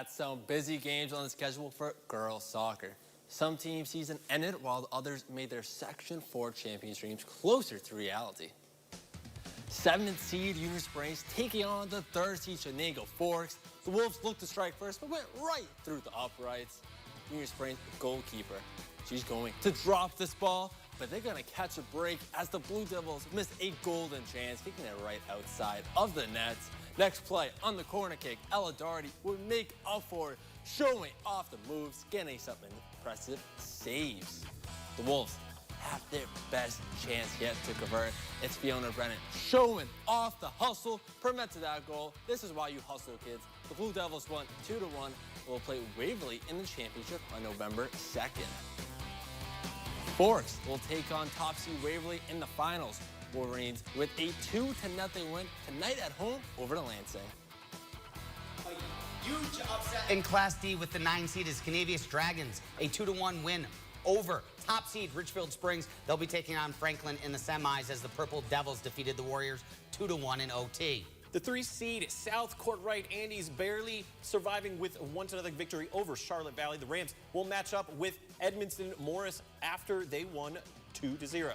got some busy games on the schedule for girls soccer. Some team season ended while others made their Section 4 champions dreams closer to reality. 7th seed Union Springs taking on the 3rd seed Chenango Forks. The Wolves looked to strike first, but went right through the uprights. Union Springs goalkeeper, she's going to drop this ball, but they're going to catch a break as the Blue Devils miss a golden chance, kicking it right outside of the nets. Next play on the corner kick, Ella Doherty would make up for it, showing off the moves, getting some impressive saves. The Wolves have their best chance yet to convert. It's Fiona Brennan showing off the hustle, prevented that goal. This is why you hustle, kids. The Blue Devils won 2-1. Will play Waverly in the championship on November 2nd. Forks will take on top seed Waverly in the finals. Wolverines with a 2-0 win tonight at home over to Lansing. A huge upset in Class D with the 9 seed is Canavius Dragons, a 2-1 win over top seed Richfield Springs. They'll be taking on Franklin in the semis as the Purple Devils defeated the Warriors 2-1 in OT. The 3 seed South Courtright Andes barely surviving with a 1-0 victory over Charlotte Valley. The Rams will match up with Edmonston Morris after they won 2-0.